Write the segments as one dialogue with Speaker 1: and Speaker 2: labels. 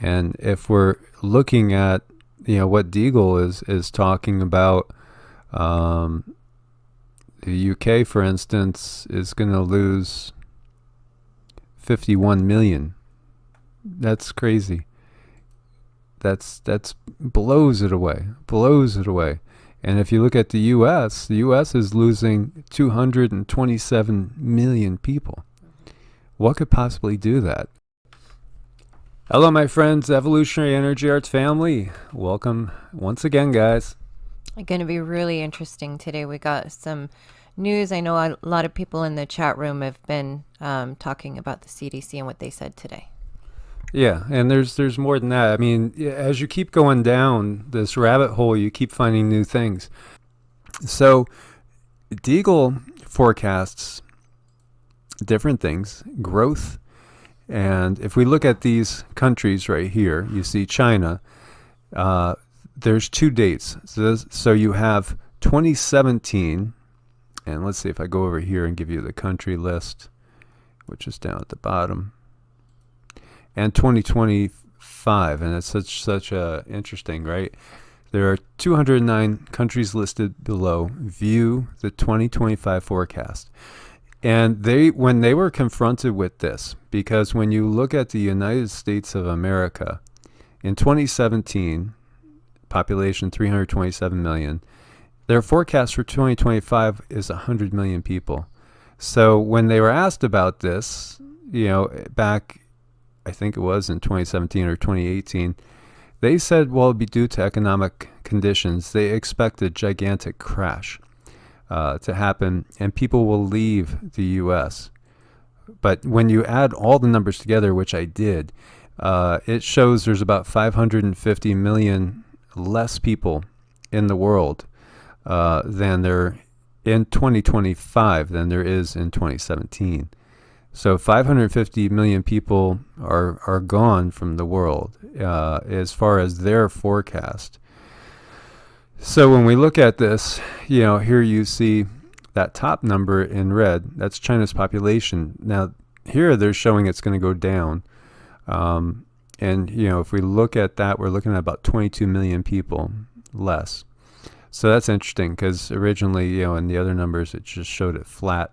Speaker 1: And if we're looking at, what Deagel is talking about, um, the UK, for instance, is going to lose 51 million. That's crazy. That's blows it away. Blows it away. And if you look at the US is losing 227 million people. What could possibly do that? Hello, my friends, Evolutionary Energy Arts family. Welcome once again, guys.
Speaker 2: Going to be really interesting today. We got some news. I know a lot of people in the chat room have been talking about the CDC and what they said today.
Speaker 1: Yeah, and there's more than that. I mean, as you keep going down this rabbit hole, you keep finding new things. So, Deagle forecasts different things, growth, and if we look at these countries right here, you see China. There's two dates. So you have 2017, and let's see if I go over here and give you the country list, which is down at the bottom, and 2025, and it's such a interesting, right? There are 209 countries listed below. View the 2025 forecast. And when they were confronted with this, because when you look at the United States of America, in 2017, population 327 million, their forecast for 2025 is 100 million people. So when they were asked about this, back, I think it was in 2017 or 2018, they said, well, it'd be due to economic conditions. They expect a gigantic crash to happen, and people will leave the U.S. But when you add all the numbers together, which I did, it shows there's about 550 million less people in the world than there in 2025 than there is in 2017. So 550 million people are gone from the world as far as their forecast. So when we look at this, here you see that top number in red. That's China's population. Now, here they're showing it's going to go down. And, if we look at that, we're looking at about 22 million people less. So that's interesting because originally, in the other numbers, it just showed it flat.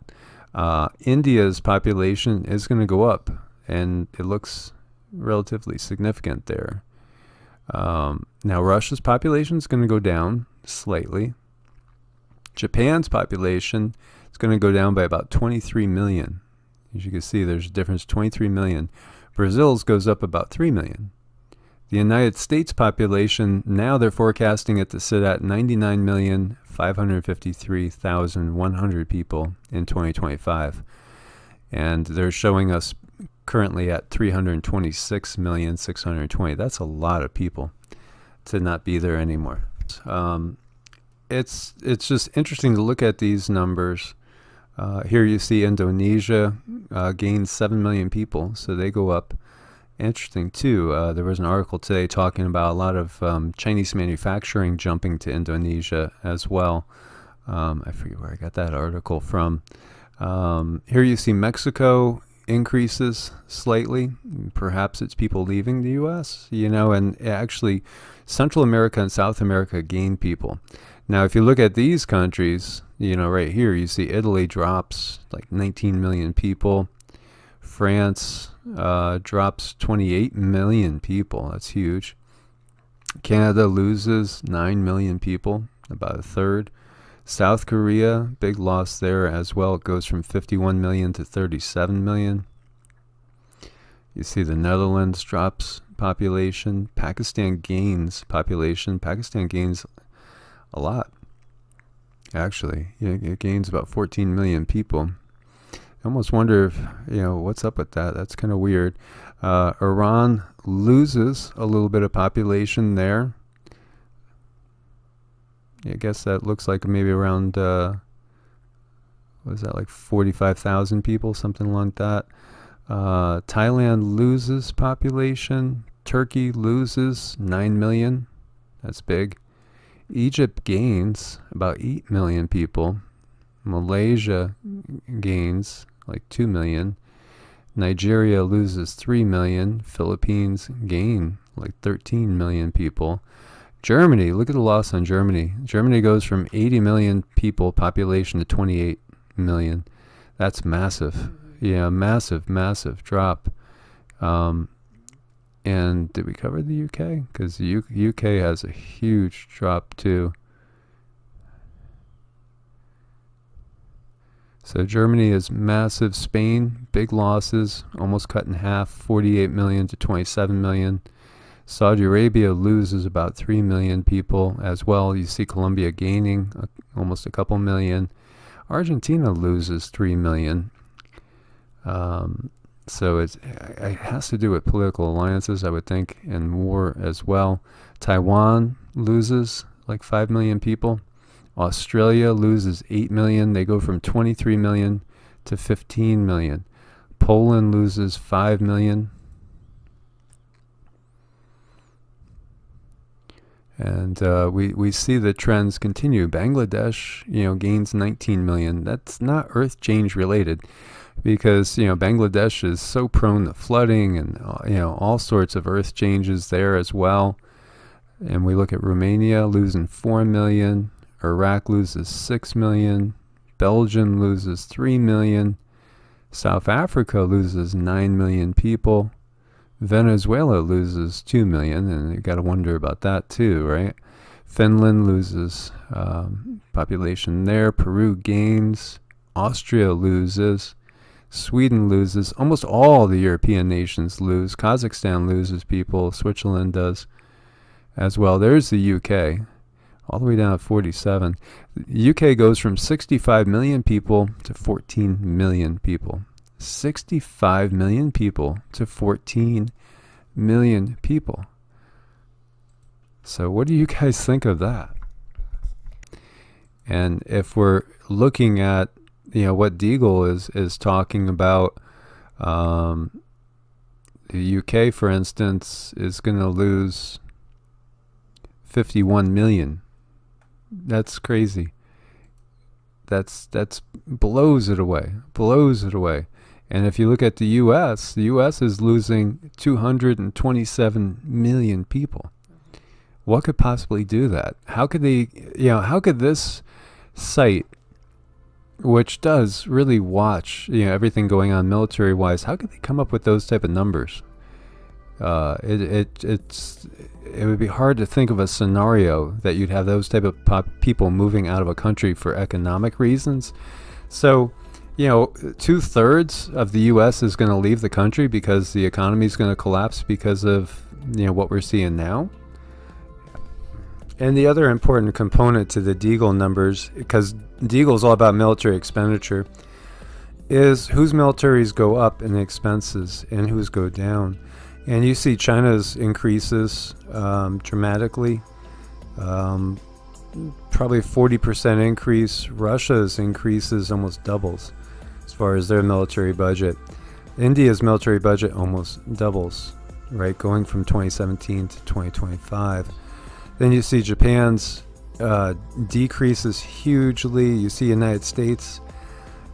Speaker 1: India's population is going to go up, and it looks relatively significant there. Now, Russia's population is going to go down slightly. Japan's population is going to go down by about 23 million. As you can see, there's a difference, 23 million. Brazil's goes up about 3 million. The United States population, now they're forecasting it to sit at 99,553,100 people in 2025. And they're showing us currently at 326,620,000. That's a lot of people to not be there anymore. It's just interesting to look at these numbers. Here you see Indonesia gains 7 million people, so they go up. Interesting too. There was an article today talking about a lot of Chinese manufacturing jumping to Indonesia as well. I forget where I got that article from. Here you see Mexico increases slightly. Perhaps it's people leaving the U.S., and actually Central America and South America gain people. Now, if you look at these countries, right here, you see Italy drops like 19 million people. France drops 28 million people. That's huge. Canada loses 9 million people, about a third. South Korea, big loss there as well. It goes from 51 million to 37 million. You see the Netherlands drops population. Pakistan gains population. Pakistan gains a lot, actually. It gains about 14 million people. I almost wonder if, what's up with that. That's kind of weird. Iran loses a little bit of population there. I guess that looks like maybe around, what is that, like 45,000 people, something like that. Thailand loses population. Turkey loses 9 million. That's big. Egypt gains about 8 million people. Malaysia gains like 2 million. Nigeria loses 3 million. Philippines gain like 13 million people. Germany, look at the loss on Germany. Germany goes from 80 million people population to 28 million. That's massive. Yeah, massive drop. And did we cover the UK? Because the UK has a huge drop too. So Germany is massive. Spain, big losses, almost cut in half, 48 million to 27 million. Saudi Arabia loses about 3 million people as well. You see Colombia gaining almost a couple million. Argentina loses 3 million. So it has to do with political alliances, I would think, and war as well. Taiwan loses like 5 million people. Australia loses 8 million. They go from 23 million to 15 million. Poland loses 5 million. And we see the trends continue. Bangladesh, gains 19 million. That's not earth change related, because Bangladesh is so prone to flooding and all sorts of earth changes there as well. And we look at Romania losing 4 million. Iraq loses 6 million. Belgium loses 3 million. South Africa loses 9 million people. Venezuela loses 2 million, and you got to wonder about that too, right? Finland loses population there. Peru gains. Austria loses. Sweden loses. Almost all the European nations lose. Kazakhstan loses people. Switzerland does as well. There's the UK, all the way down to 47. The UK goes from 65 million people to 14 million people. 65 million people to 14 million people. So what do you guys think of that? And if we're looking at what Deagel is talking about, the UK, for instance, is going to lose 51 million. That's crazy. That's blows it away. And if you look at the U.S., the U.S. is losing 227 million people. What could possibly do that? How could they, how could this site, which does really watch, everything going on military-wise, how could they come up with those type of numbers? It would be hard to think of a scenario that you'd have those type of people moving out of a country for economic reasons. So, 2/3 of the U.S. is going to leave the country because the economy is going to collapse because of what we're seeing now. And the other important component to the Deagel numbers, because Deagel is all about military expenditure, is whose militaries go up in expenses and whose go down. And you see China's increases dramatically, probably 40% increase. Russia's increases almost doubles as far as their military budget. India's military budget almost doubles, right, going from 2017 to 2025. Then you see Japan's decreases hugely. You see United States,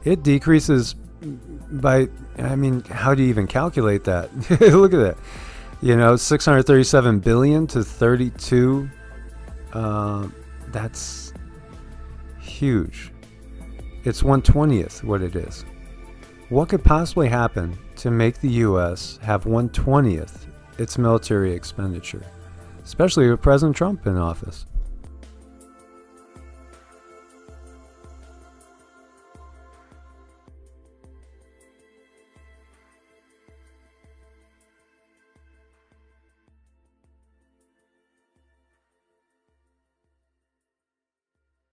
Speaker 1: it decreases by, how do you even calculate that? Look at that. 637 billion to 32. That's huge. It's 1/20th what it is. What could possibly happen to make the U.S. have 1/20th its military expenditure, especially with President Trump in office?